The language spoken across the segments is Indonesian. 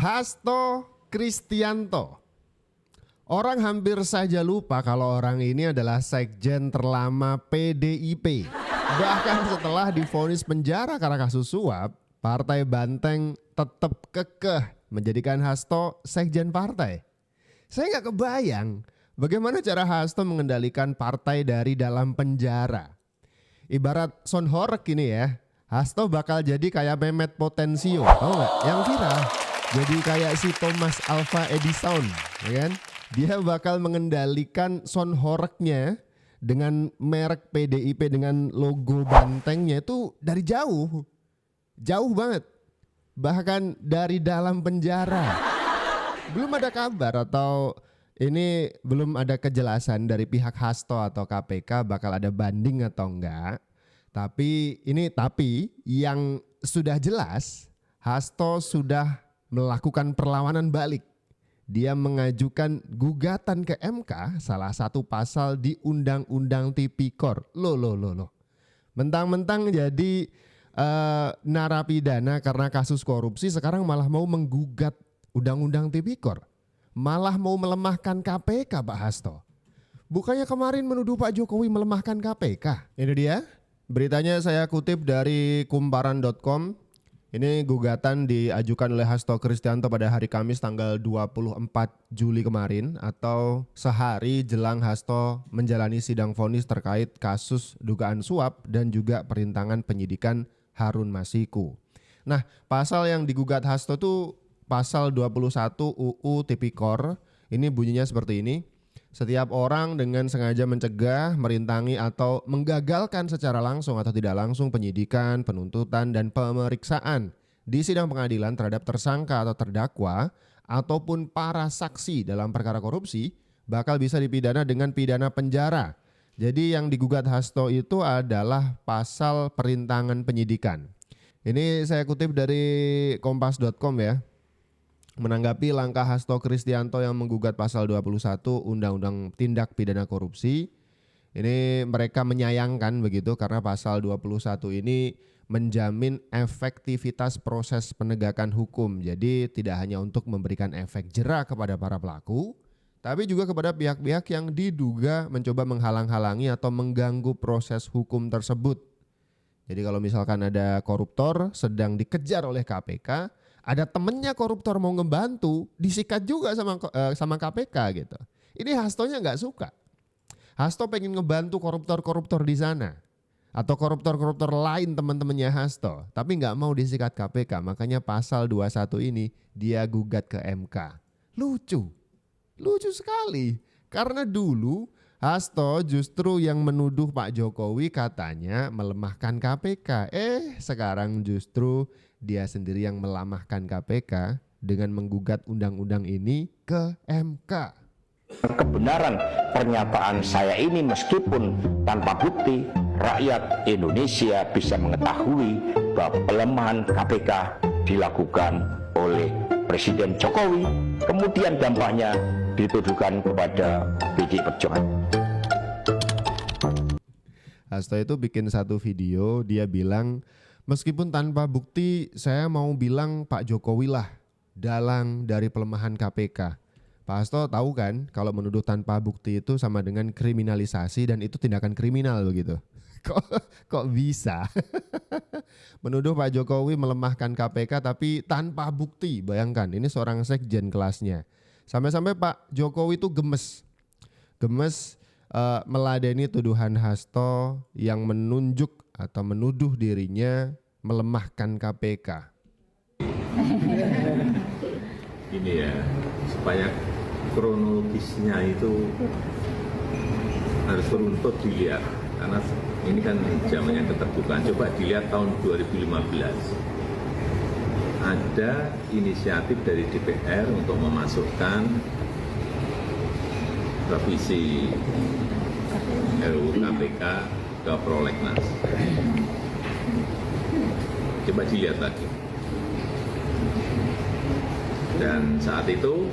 Hasto Kristianto. Orang hampir saja lupa kalau orang ini adalah sekjen terlama PDIP. Bahkan setelah divonis penjara karena kasus suap, Partai Banteng tetap kekeh menjadikan Hasto sekjen partai. Saya nggak kebayang bagaimana cara Hasto mengendalikan partai dari dalam penjara. Ibarat Son Horek ini ya, Hasto bakal jadi kayak Mehmet Potensio, tau nggak? Yang viral. Jadi kayak si Thomas Alva Edison, ya kan? Dia bakal mengendalikan Son Horeknya dengan merek PDIP dengan logo bantengnya itu dari jauh. Jauh banget. Bahkan dari dalam penjara. Belum ada kabar atau ini belum ada kejelasan dari pihak Hasto atau KPK bakal ada banding atau enggak. Tapi yang sudah jelas Hasto sudah melakukan perlawanan balik. Dia mengajukan gugatan ke MK salah satu pasal di Undang-Undang Tipikor. Loh. Mentang-mentang jadi narapidana karena kasus korupsi sekarang malah mau menggugat Undang-Undang Tipikor. Malah mau melemahkan KPK Pak Hasto. Bukannya kemarin menuduh Pak Jokowi melemahkan KPK. Ini dia beritanya, saya kutip dari kumparan.com. Ini gugatan diajukan oleh Hasto Kristianto pada hari Kamis tanggal 24 Juli kemarin atau sehari jelang Hasto menjalani sidang vonis terkait kasus dugaan suap dan juga perintangan penyidikan Harun Masiku. Nah, pasal yang digugat Hasto itu pasal 21 UU Tipikor. Ini bunyinya seperti ini. Setiap orang dengan sengaja mencegah, merintangi atau menggagalkan secara langsung atau tidak langsung penyidikan, penuntutan, dan pemeriksaan di sidang pengadilan terhadap tersangka atau terdakwa ataupun para saksi dalam perkara korupsi bakal bisa dipidana dengan pidana penjara. Jadi yang digugat Hasto itu adalah pasal perintangan penyidikan. Ini saya kutip dari kompas.com ya. Menanggapi langkah Hasto Kristianto yang menggugat pasal 21 Undang-Undang Tindak Pidana Korupsi, ini mereka menyayangkan begitu karena pasal 21 ini menjamin efektivitas proses penegakan hukum. Jadi tidak hanya untuk memberikan efek jera kepada para pelaku, tapi juga kepada pihak-pihak yang diduga mencoba menghalang-halangi atau mengganggu proses hukum tersebut. Jadi kalau misalkan ada koruptor sedang dikejar oleh KPK, ada temennya koruptor mau ngebantu, disikat juga sama KPK gitu. Ini Hastonya nggak suka. Hasto pengen ngebantu koruptor-koruptor di sana atau koruptor-koruptor lain teman-temannya Hasto, tapi nggak mau disikat KPK. Makanya pasal 21 ini dia gugat ke MK. Lucu sekali. Karena dulu Hasto justru yang menuduh Pak Jokowi katanya melemahkan KPK. Sekarang justru dia sendiri yang melemahkan KPK dengan menggugat undang-undang ini ke MK. Kebenaran pernyataan saya ini meskipun tanpa bukti, rakyat Indonesia bisa mengetahui bahwa pelemahan KPK dilakukan oleh Presiden Jokowi, kemudian dampaknya dituduhkan kepada PDI Perjuangan. Hasto itu bikin satu video, dia bilang meskipun tanpa bukti saya mau bilang Pak Jokowi lah dalang dari pelemahan KPK. Pak Hasto tahu kan kalau menuduh tanpa bukti itu sama dengan kriminalisasi dan itu tindakan kriminal begitu. Kok bisa? Menuduh Pak Jokowi melemahkan KPK tapi tanpa bukti. Bayangkan ini seorang sekjen kelasnya. Sampai-sampai Pak Jokowi itu gemes meladeni tuduhan Hasto yang menunjuk atau menuduh dirinya melemahkan KPK. Ini ya, supaya kronologisnya itu harus beruntut dilihat. Karena ini kan zamannya keterbukaan. Coba dilihat tahun 2015. Ada inisiatif dari DPR untuk memasukkan revisi RUU KPK ke prolegnas. Coba dilihat lagi. Dan saat itu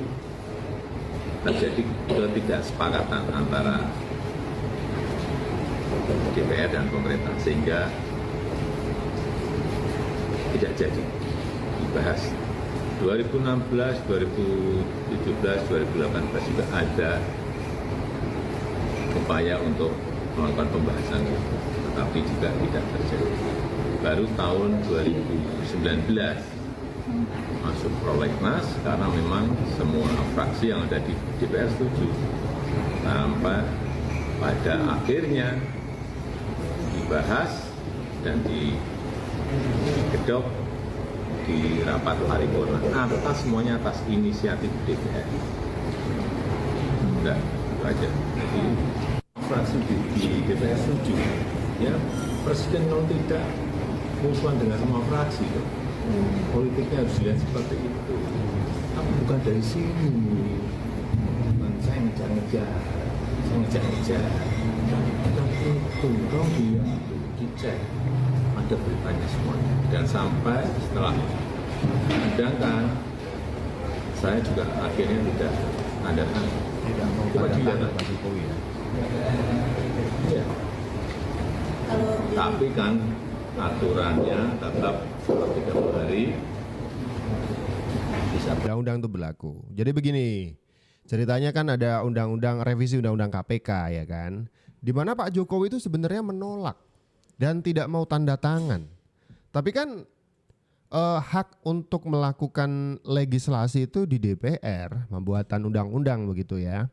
terjadi ketidaksepakatan antara DPR dan pemerintah sehingga tidak jadi dibahas 2016, 2017, 2018 juga ada upaya untuk melakukan pembahasan, tetapi juga tidak terjadi. Baru tahun 2019 masuk prolegnas karena memang semua fraksi yang ada di DPR setuju. Sampai pada akhirnya dibahas dan digedok di rapat paripurna semuanya atas inisiatif DPR. Udah, itu aja. Jadi fraksi di DPR setuju. Ya, Presiden kalau tidak musuhan dengan semua fraksi, politiknya harus dilihat seperti itu. Tapi bukan dari sini. Bukan saya ngejar-ngejar. Tapi itu dong dia dicek. Ada beritanya semuanya. Dan sampai setelah sidangkan, saya juga akhirnya tidak ada Tidak mau tanda tangan Pak Jokowi ya. Ya. Tapi kan aturannya tetap 30 hari. Undang-undang itu berlaku. Jadi begini, ceritanya kan ada revisi undang-undang KPK ya kan, di mana Pak Jokowi itu sebenarnya menolak dan tidak mau tanda tangan. Tapi kan hak untuk melakukan legislasi itu di DPR, pembuatan undang-undang begitu ya.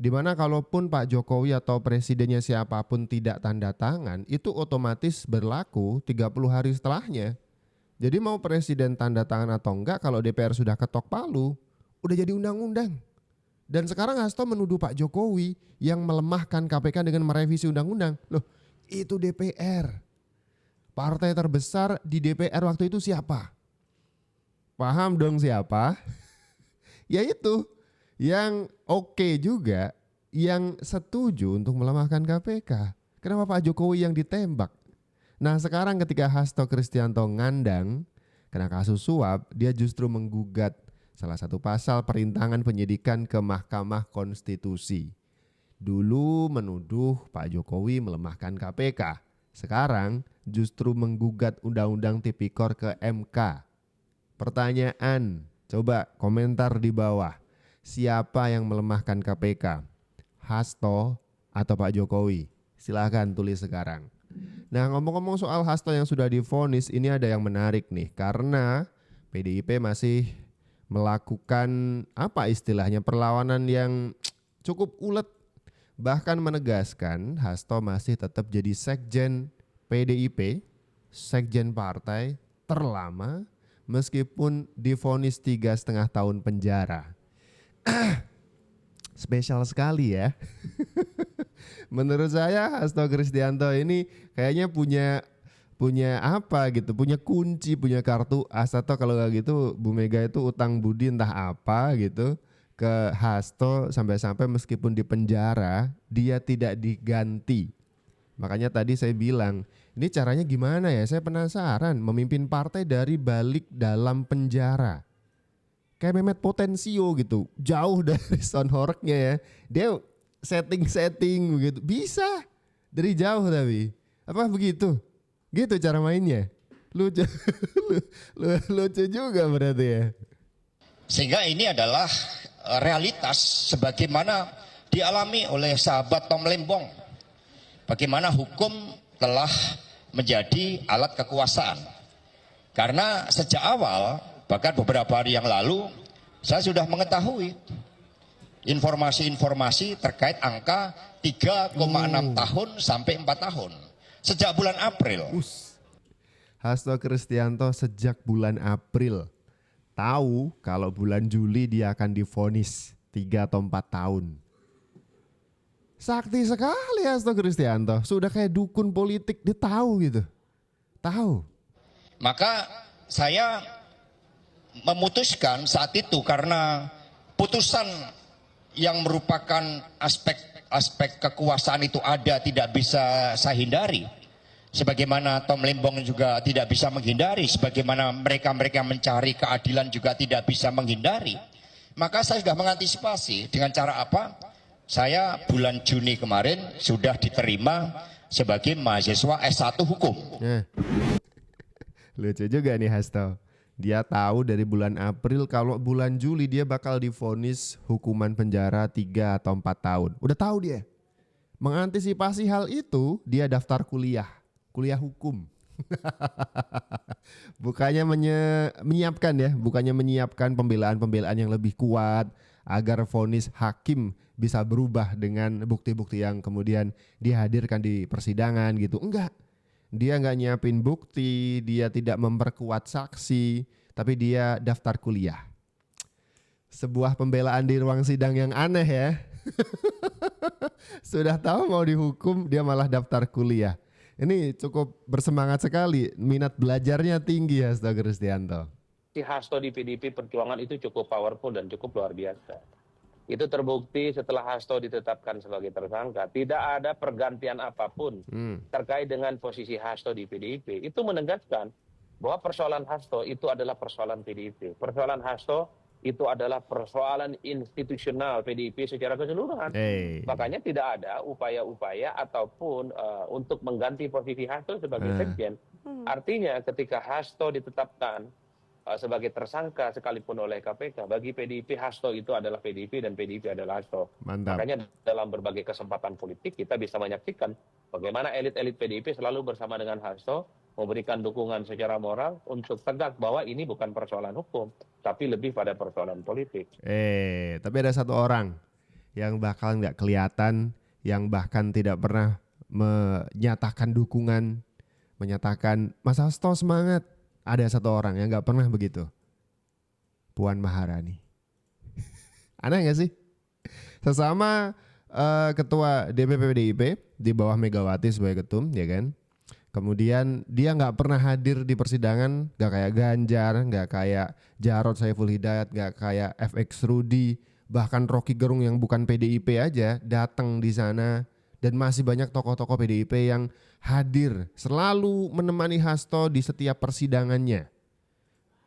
Dimana kalaupun Pak Jokowi atau presidennya siapapun tidak tanda tangan, itu otomatis berlaku 30 hari setelahnya. Jadi mau presiden tanda tangan atau enggak, kalau DPR sudah ketok palu, udah jadi undang-undang. Dan sekarang Hasto menuduh Pak Jokowi yang melemahkan KPK dengan merevisi undang-undang. Loh, itu DPR. Partai terbesar di DPR waktu itu siapa? Paham dong siapa? Ya itu. Yang oke juga, yang setuju untuk melemahkan KPK. Kenapa Pak Jokowi yang ditembak? Nah sekarang ketika Hasto Kristianto ngandang kena kasus suap, dia justru menggugat salah satu pasal perintangan penyidikan ke Mahkamah Konstitusi. Dulu menuduh Pak Jokowi melemahkan KPK. Sekarang justru menggugat Undang-Undang Tipikor ke MK. Pertanyaan, coba komentar di bawah. Siapa yang melemahkan KPK? Hasto atau Pak Jokowi? Silahkan tulis sekarang. Nah ngomong-ngomong soal Hasto yang sudah divonis, ini ada yang menarik nih. Karena PDIP masih melakukan apa istilahnya perlawanan yang cukup ulet. Bahkan menegaskan Hasto masih tetap jadi sekjen PDIP, sekjen partai terlama meskipun divonis 3,5 tahun penjara. Spesial sekali ya. Menurut saya Hasto Kristianto ini kayaknya punya apa gitu, punya kunci, punya kartu as, atau kalau gak gitu Bu Mega itu utang budi entah apa gitu ke Hasto sampai-sampai meskipun di penjara dia tidak diganti. Makanya tadi saya bilang, ini caranya gimana ya? Saya penasaran, memimpin partai dari balik dalam penjara. Kayak Mehmet Potensio gitu, jauh dari sound horror-nya ya. Dia setting begitu. Bisa dari jauh tapi. Apa begitu? Gitu cara mainnya. Lucu, lucu juga berarti ya. Sehingga ini adalah realitas sebagaimana dialami oleh sahabat Tom Lembong. Bagaimana hukum telah menjadi alat kekuasaan. Karena sejak awal, bahkan beberapa hari yang lalu, saya sudah mengetahui informasi-informasi terkait angka 3,6 tahun sampai 4 tahun. Sejak bulan April. Hasto Kristianto sejak bulan April tahu kalau bulan Juli dia akan divonis 3 atau 4 tahun. Sakti sekali Hasto Kristianto. Sudah kayak dukun politik, dia tahu gitu. Tahu. Maka saya memutuskan saat itu karena putusan yang merupakan aspek kekuasaan itu ada, tidak bisa saya hindari. Sebagaimana Tom Lembong juga tidak bisa menghindari, sebagaimana mereka-mereka mencari keadilan juga tidak bisa menghindari. Maka saya sudah mengantisipasi dengan cara apa? Saya bulan Juni kemarin sudah diterima sebagai mahasiswa S1 Hukum. Lucu juga nih Hasto. Dia tahu dari bulan April kalau bulan Juli dia bakal divonis hukuman penjara 3 atau 4 tahun. Udah tahu dia. Mengantisipasi hal itu, dia daftar kuliah hukum. Bukannya menyiapkan ya, bukannya menyiapkan pembelaan-pembelaan yang lebih kuat agar vonis hakim bisa berubah dengan bukti-bukti yang kemudian dihadirkan di persidangan gitu. Enggak. Dia enggak nyiapin bukti, dia tidak memperkuat saksi, tapi dia daftar kuliah. Sebuah pembelaan di ruang sidang yang aneh ya. Sudah tahu mau dihukum, dia malah daftar kuliah. Ini cukup bersemangat sekali, minat belajarnya tinggi Hasto Kristianto. Si Hasto di PDIP Perjuangan itu cukup powerful dan cukup luar biasa. Itu terbukti setelah Hasto ditetapkan sebagai tersangka, tidak ada pergantian apapun terkait dengan posisi Hasto di PDIP. Itu menegaskan bahwa persoalan Hasto itu adalah persoalan PDIP. Persoalan Hasto itu adalah persoalan institusional PDIP secara keseluruhan. Makanya tidak ada upaya-upaya ataupun untuk mengganti posisi Hasto sebagai sekjen. Artinya ketika Hasto ditetapkan sebagai tersangka sekalipun oleh KPK, bagi PDIP Hasto itu adalah PDIP dan PDIP adalah Hasto. Mantap. Makanya dalam berbagai kesempatan politik kita bisa menyaksikan bagaimana elit-elit PDIP selalu bersama dengan Hasto memberikan dukungan secara moral untuk tegak bahwa ini bukan persoalan hukum, tapi lebih pada persoalan politik. Tapi ada satu orang yang bakal nggak kelihatan, yang bahkan tidak pernah menyatakan dukungan, menyatakan Mas Hasto semangat. Ada satu orang yang nggak pernah begitu. Puan Maharani. Aneh nggak sih? Sesama ketua DPP PDIP di bawah Megawati sebagai ketum, ya kan? Kemudian dia nggak pernah hadir di persidangan, nggak kayak Ganjar, nggak kayak Jarod Saiful Hidayat, nggak kayak FX Rudy, bahkan Rocky Gerung yang bukan PDIP aja datang di sana, dan masih banyak tokoh-tokoh PDIP yang hadir selalu menemani Hasto di setiap persidangannya.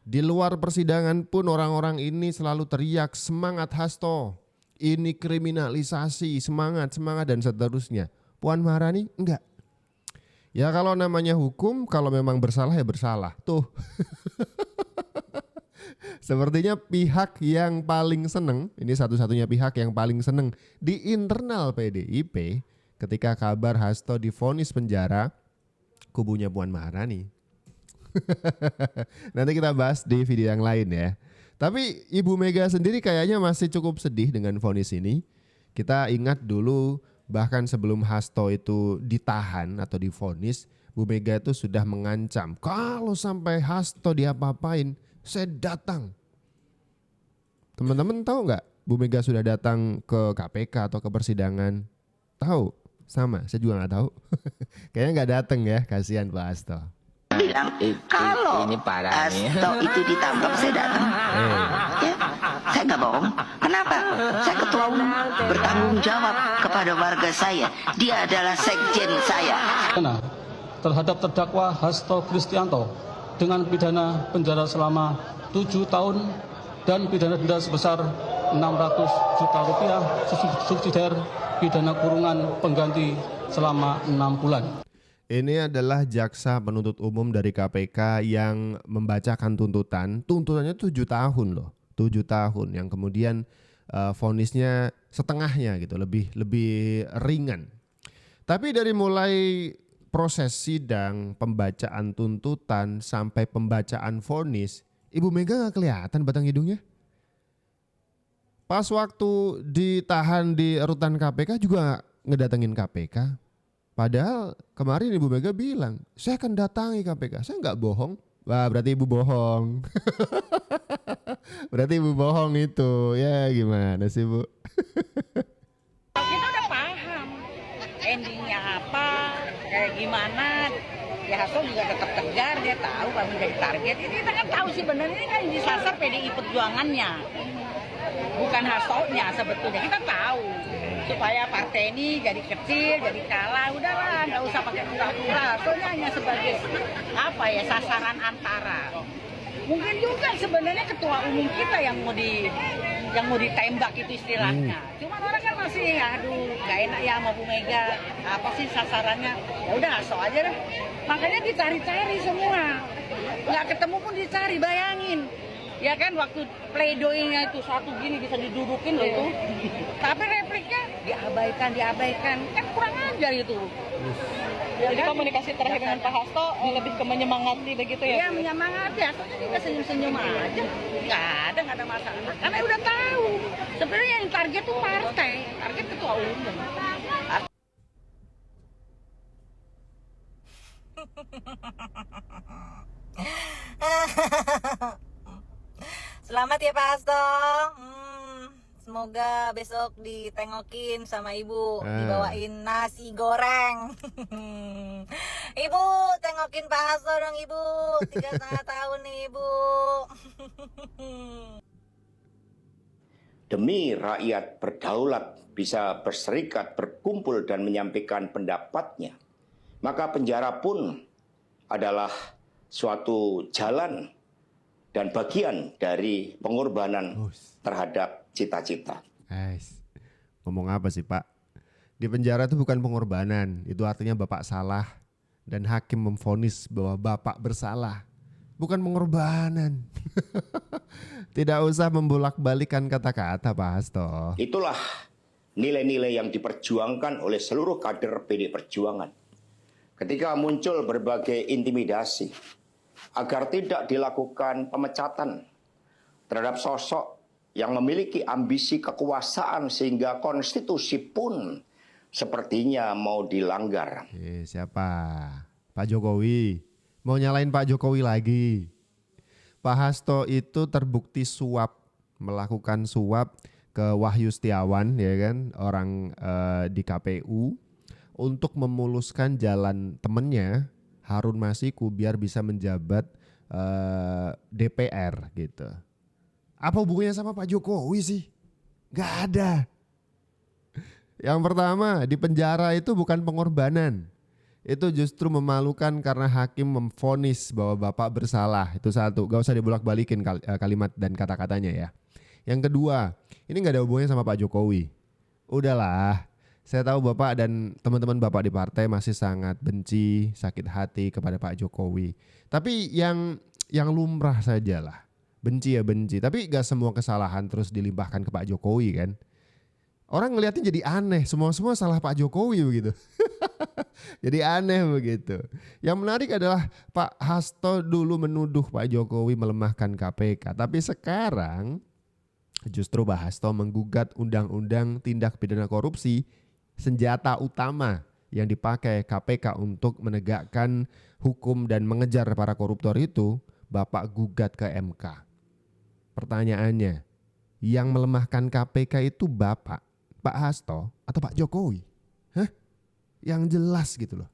Di luar persidangan pun orang-orang ini selalu teriak semangat Hasto, ini kriminalisasi, semangat dan seterusnya. Puan Maharani enggak. Ya kalau namanya hukum, kalau memang bersalah ya bersalah. Tuh. Sepertinya pihak yang paling seneng, ini satu-satunya pihak yang paling seneng di internal PDIP ketika kabar Hasto divonis penjara, kubunya Puan Maharani. Nanti kita bahas di video yang lain ya. Tapi Ibu Mega sendiri kayaknya masih cukup sedih dengan vonis ini. Kita ingat dulu, bahkan sebelum Hasto itu ditahan atau divonis, Bu Mega itu sudah mengancam, kalau sampai Hasto diapa-apain, saya datang. Teman-teman tahu nggak Bu Mega sudah datang ke KPK atau ke persidangan? Tahu? Sama, saya juga nggak tahu. Kayaknya nggak datang ya, kasihan Pak Hasto. Bilang kalau Hasto itu ditangkap saya datang. Ya, saya nggak bohong. Kenapa? Saya ketua umum, bertanggung jawab kepada warga saya. Dia adalah sekjen saya. Terhadap terdakwa Hasto Kristianto dengan pidana penjara selama 7 tahun dan pidana denda sebesar 600 juta rupiah subsidiar pidana kurungan pengganti selama 6 bulan. Ini adalah jaksa penuntut umum dari KPK yang membacakan tuntutannya 7 tahun loh, 7 tahun yang kemudian vonisnya setengahnya gitu, lebih ringan. Tapi dari mulai proses sidang, pembacaan tuntutan sampai pembacaan vonis, Ibu Mega gak kelihatan batang hidungnya. Pas waktu ditahan di rutan KPK juga ngedatengin KPK. Padahal kemarin Ibu Mega bilang, saya akan datangi KPK, saya nggak bohong. Wah berarti Ibu bohong. Berarti Ibu bohong itu, ya gimana sih Bu? Kita udah paham endingnya apa, kayak gimana. Ya Hasto juga tetap tegar, dia tahu kalau menjadi target. Ini kita kan tahu sih benar ini kan disasar PDI Perjuangannya, bukan Hastonya sebetulnya. Kita tahu supaya partai ini jadi kecil, jadi kalah, udahlah nggak usah pakai pura-pura. Hastonya hanya sebagai apa ya, sasaran antara. Mungkin juga sebenarnya ketua umum kita yang mau yang mau ditembak itu istilahnya. Cuman orang kan masih, aduh, nggak enak ya sama Bu Mega. Apa sih sasarannya? Ya udah Hasto aja deh. Makanya dicari-cari semua. Nggak ketemu pun dicari, bayangin. Ya kan waktu pleidoinya itu satu gini bisa didudukin gitu. Tapi repliknya diabaikan. Kan kurang ajar itu. Jadi komunikasi terakhir dengan Pak Hasto lebih ke menyemangati begitu ya? Iya menyemangati, Hasto juga senyum-senyum aja. Nggak ada masalah. Karena udah tahu. Sebenarnya yang target tuh partai, target ketua umum. Selamat ya Pak Hasto. Semoga besok ditengokin sama ibu, dibawain nasi goreng. Ibu, tengokin Pak Hasto dong ibu. 3,5 tahun nih ibu. Demi rakyat berdaulat bisa berserikat, berkumpul dan menyampaikan pendapatnya, maka penjara pun adalah suatu jalan dan bagian dari pengorbanan terhadap cita-cita. Ngomong apa sih Pak? Di penjara itu bukan pengorbanan, itu artinya Bapak salah dan hakim memvonis bahwa Bapak bersalah. Bukan pengorbanan. Tidak usah membolak-balikan kata-kata Pak Hasto. Itulah nilai-nilai yang diperjuangkan oleh seluruh kader PD Perjuangan. Ketika muncul berbagai intimidasi agar tidak dilakukan pemecatan terhadap sosok yang memiliki ambisi kekuasaan sehingga konstitusi pun sepertinya mau dilanggar. Siapa? Pak Jokowi. Mau nyalain Pak Jokowi lagi. Pak Hasto itu terbukti suap, melakukan suap ke Wahyu Setiawan, ya kan, orang di KPU untuk memuluskan jalan temennya Harun Masiku biar bisa menjabat DPR gitu. Apa hubungannya sama Pak Jokowi sih? Gak ada. Yang pertama, di penjara itu bukan pengorbanan. Itu justru memalukan karena hakim memvonis bahwa Bapak bersalah. Itu satu, gak usah dibolak-balikin kalimat dan kata-katanya ya. Yang kedua, ini gak ada hubungannya sama Pak Jokowi. Udahlah, saya tahu Bapak dan teman-teman Bapak di partai masih sangat benci, sakit hati kepada Pak Jokowi. Tapi yang lumrah sajalah. Benci ya benci, tapi gak semua kesalahan terus dilimpahkan ke Pak Jokowi kan. Orang ngelihatnya jadi aneh, semua salah Pak Jokowi begitu. Jadi aneh begitu. Yang menarik adalah Pak Hasto dulu menuduh Pak Jokowi melemahkan KPK. Tapi sekarang justru Pak Hasto menggugat undang-undang tindak pidana korupsi, senjata utama yang dipakai KPK untuk menegakkan hukum dan mengejar para koruptor itu, Bapak gugat ke MK. Pertanyaannya, yang melemahkan KPK itu Bapak, Pak Hasto atau Pak Jokowi? Hah? Yang jelas gitu loh.